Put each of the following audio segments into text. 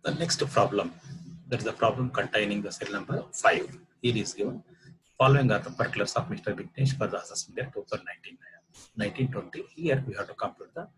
The next problem, that is the problem containing the cell number 5. Here is given. Following are the particulars of Mr. Vignesh for the assessment year 2019-20. Here we have to compute the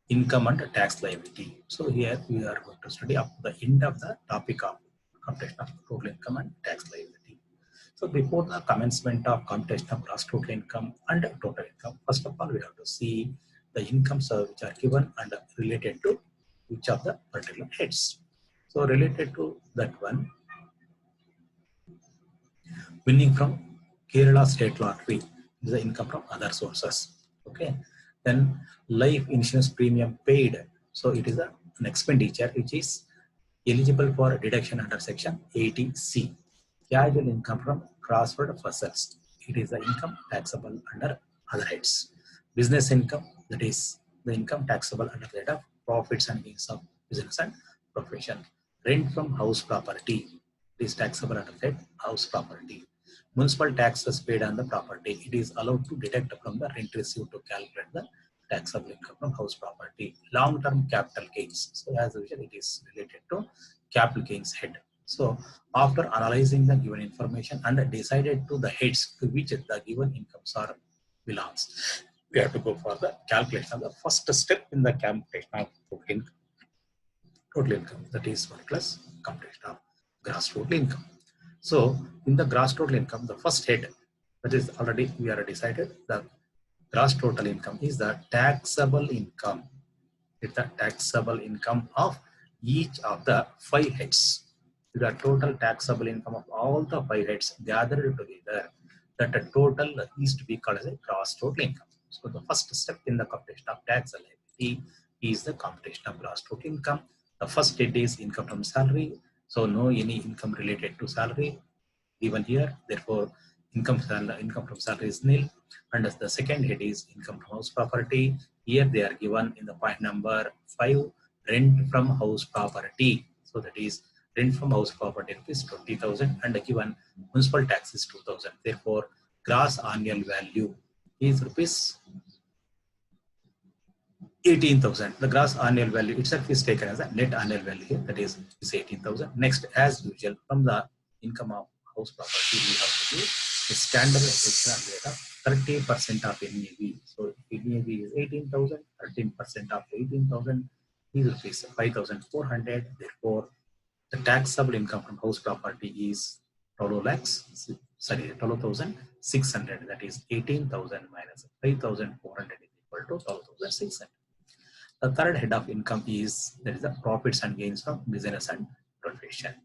income and tax liability. So here we are going to study up to the end of the topic of computation of total income and tax liability. So before the commencement of computation of gross total income and total income, first of all we have to see the incomes which are given and related to each of the particular heads. So related to that one, winning from Kerala State Lottery is the income from other sources. Okay. Then life insurance premium paid. So it is an expenditure which is eligible for deduction under section 80C. Casual income from crossword vessels. It is the income taxable under other heads. Business income, that is the income taxable under the head of profits and gains of business and profession. Rent from house property, it is taxable under the head house property. Municipal taxes paid on the property, it is allowed to deduct from the rent received to calculate the taxable income from house property. Long-term capital gains, so as usual it is related to capital gains head. So after analyzing the given information and decided to the heads to which the given incomes are belongs, we have to go for the calculation of the first step in the computation of total income, that is 1 plus computation of gross total income. So in the gross total income, the first head, that is already we are decided the gross total income is the taxable income. It's the taxable income of each of the 5 heads. The total taxable income of all the 5 heads gathered together, that the total is to be called as a gross total income. So the first step in the computation of tax liability is the computation of gross total income. The first head is income from salary. So no any income related to salary given here. Therefore, income from salary is nil. And the second head is income from house property. Here they are given in the point number 5, rent from house property. So that is rent from house property is 20,000 and given municipal tax is 2,000. Therefore, gross annual value is rupees 18,000. The gross annual value itself is taken as a net annual value here, that is 18,000. Next, as usual, from the income of house property, we have to do a standard rate of 30% of NAV. So NAV is 18,000, 13% of 18,000 is rupees 5,400. Therefore, the taxable income from house property is 12,600. That is 18,000 minus 5,400 is equal to 12,600. The third head of income is there is the profits and gains from business and profession.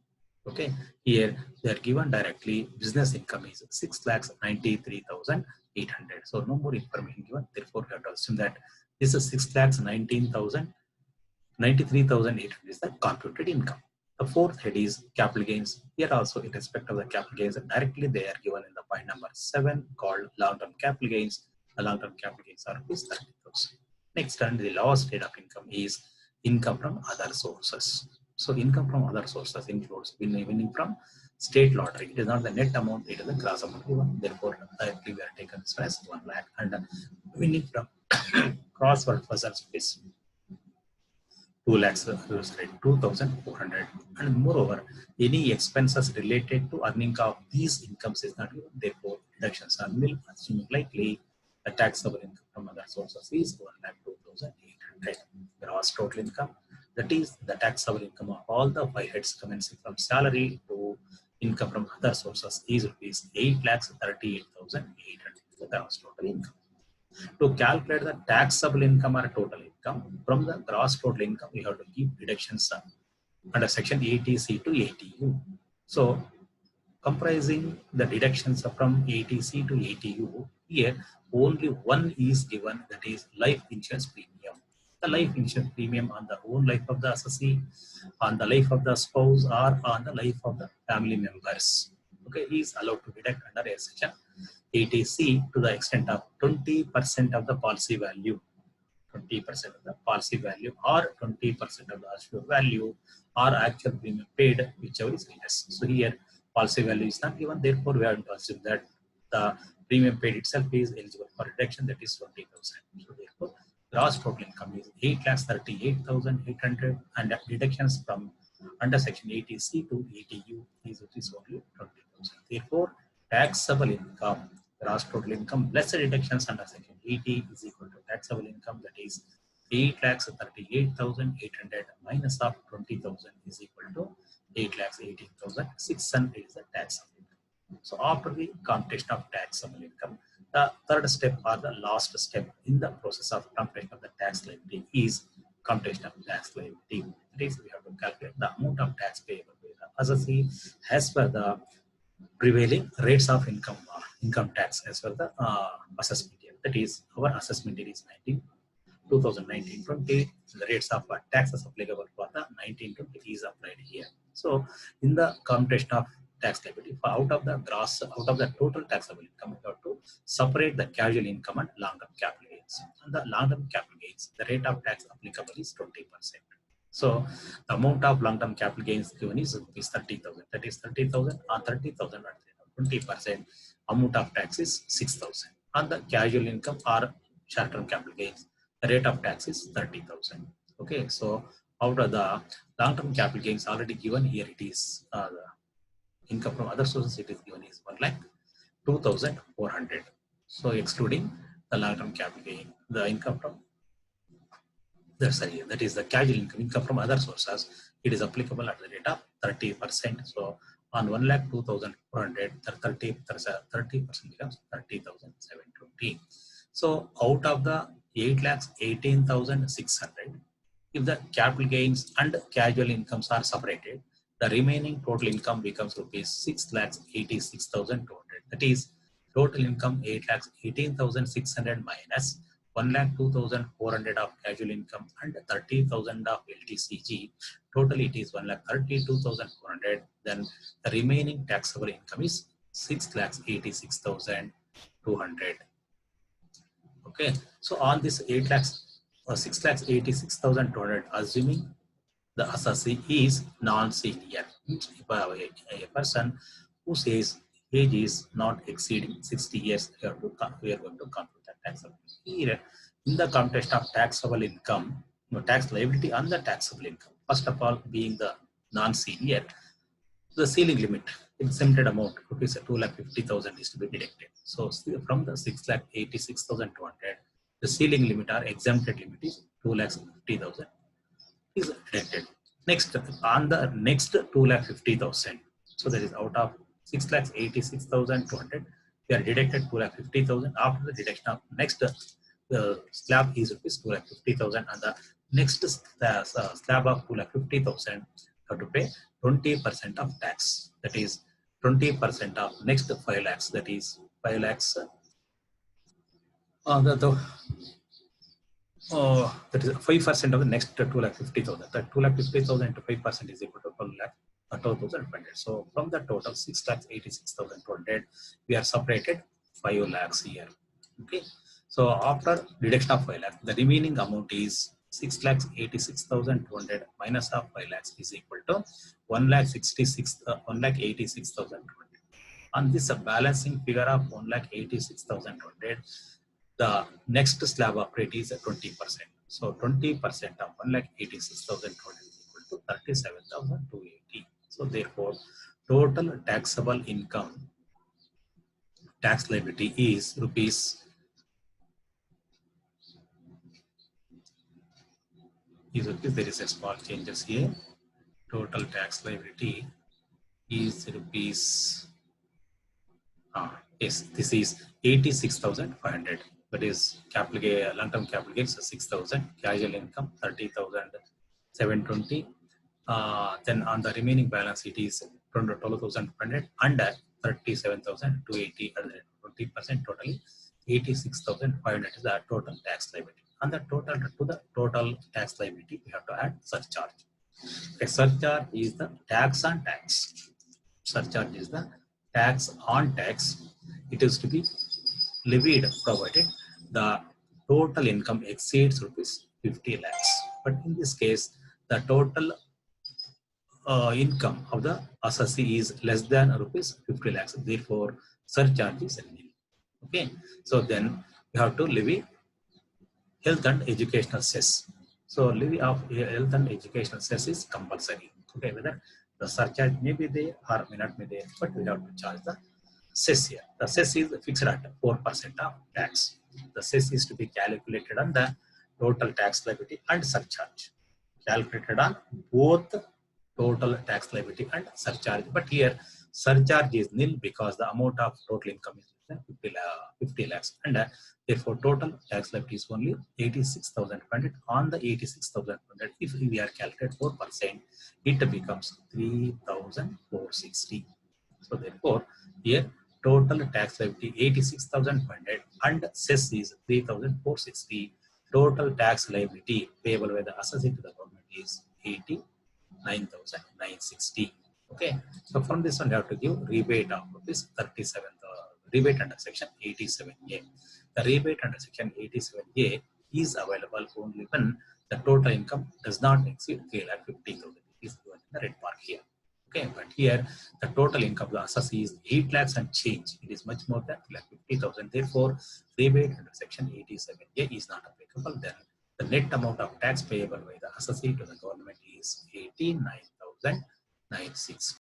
Okay, here they are given directly. Business income is 6,93,800. So no more information given. Therefore, we have to assume that this is 6,93,800 is the computed income. The fourth head is capital gains. Here also, in respect of the capital gains, directly they are given in the point number 7 called long-term capital gains. The long-term capital gains are rupees 30,000. Next, and the lowest head of income is income from other sources. So income from other sources includes winning from state lottery. It is not the net amount, it is the gross amount given. Therefore, directly we are taken as 1 lakh, and winning from crossword puzzles is 2 lakhs, 2,400. And moreover, any expenses related to earning of these incomes is not given. Therefore, deductions are nil. Assuming likely, the taxable income from other sources is 1,02,800. Gross total income, that is the taxable income of all the 5 heads commencing from salary to income from other sources is rupees 8,38,800. The gross total income. To calculate the taxable income or total income from the gross total income, we have to keep deductions under section 80C to 80U. So, comprising the deductions from 80C to 80U, here only one is given, that is life insurance premium. The life insurance premium on the own life of the assessee, on the life of the spouse, or on the life of the family members. Okay, he is allowed to deduct under a section 80C to the extent of 20% of the policy value, 20% of the policy value, or 20% of the assured value, or actual premium paid, whichever is less. So here policy value is not given. Therefore, we have to assume that the premium paid itself is eligible for reduction, that is 20,000. So therefore, gross total income is 8,38,800, and deductions from Under section 80C to 80U is rupees only 20,000. Therefore, taxable income, gross total income less deductions under section 80 is equal to taxable income, that is 8,38,800 minus of 20,000 is equal to 8,18,600 is the taxable income. So after the computation of taxable income, the third step or the last step in the process of computation of the tax liability is computation of tax liability. That is, we have to calculate the amount of tax payable by the assessee as per the prevailing rates of income tax as per the assessment year. That is, our assessment year is 2019-20. The rates of taxes applicable for the 19-20 is applied here. So, in the computation of tax liability, out of the total taxable income, we have to separate the casual income and long-term capital gains. And the long-term capital gains, the rate of tax applicable is 20%. So, the amount of long-term capital gains given is 30,000. That is 30,000 or 30,000 at 20%. Amount of tax is 6,000. On the casual income or short-term capital gains, the rate of tax is 30,000. Okay, so out of the long-term capital gains already given here, it is the income from other sources, it is given is 1,02,400. So excluding the long-term capital gain, the income from that is the casual income from other sources, it is applicable at the rate of 30%. So on 1,02,400, 30% becomes 30,720. So out of the 8,18,600, if the capital gains and casual incomes are separated, the remaining total income becomes rupees 6,86,200. That is, total income 8,18,600 minus 1,02,400 of casual income and 30,000 of LTCG. Total it is 1,32,400. Then the remaining taxable income is 6,86,200. Okay, so on this 6,86,200, assuming the assessee is non-senior, a person whose age is not exceeding 60 years, we are going to compute the taxable. Here, in the computation of taxable income, tax liability on the taxable income, first of all, being the non-senior, the ceiling limit, exempted amount, rupees 2,50,000 is to be deducted. So from the 6,86,200, the ceiling limit or exempted limit is 2,50,000 is deducted. Next, on the next 2,50,000, so that is out of 6,86,200, we are deducted 2,50,000. After the deduction of next slab is rupees 2,50,000, and the next slab of 2,50,000 have to pay 20% of tax. That is 20% of next 5 lakhs. That is 5 lakhs. That is 5% of the next 2,50,000. That 2,50,000 to 5% is equal to 12,500. So from the total 6,86,200, we are separated 5 lakhs here. Okay. So after deduction of 5 lakhs, the remaining amount is 6,86,200 minus of 5 lakhs is equal to 1,86,200. On this balancing figure of 1,86,200, the next slab of rate is 20%. So 20% of 1,86,200 is equal to 37,280. So therefore, total taxable income, tax liability is rupees. There is a small changes here. Total tax liability is rupees. Yes, this is 86,500. That is capital long-term capital gains 6,000, casual income 30,720. Then on the remaining balance, it is 12,500 under 37,280. 20% totally 86,500 is the total tax liability. And the total tax liability, we have to add surcharge. A surcharge is the tax on tax. Surcharge is the tax on tax. It is to be levied provided the total income exceeds rupees 50 lakhs. But in this case, the total income of the assessee is less than rupees 50 lakhs. Therefore, surcharge is nil. Okay. So then you have to levy health and educational cess. So levy of health and educational cess is compulsory. Okay, whether the surcharge may be there or may not be there, but we have to charge the cess here. The cess is fixed at 4% of tax. The cess is to be calculated on the total tax liability and surcharge. Calculated on both total tax liability and surcharge. But here surcharge is nil because the amount of total income is 50 lakhs, and therefore total tax liability is only 86,500. On the 86,500, if we are calculated 4%, it becomes 3,460. So therefore here total tax liability 86,500 and cess is 3,460. Total tax liability payable by the assessee to the government is 89,960. Okay, so from this one you have to give rebate of rupees 37, rebate under section 87A. The rebate under section 87A is available only when the total income does not exceed 3,50,000. Is given in the red mark here. Okay, but here the total income of the assessee is 8 lakhs and change. It is much more than 3,50,000. Therefore, rebate under section 87A is not applicable. Then the net amount of tax payable by the assessee to the government is 89,960.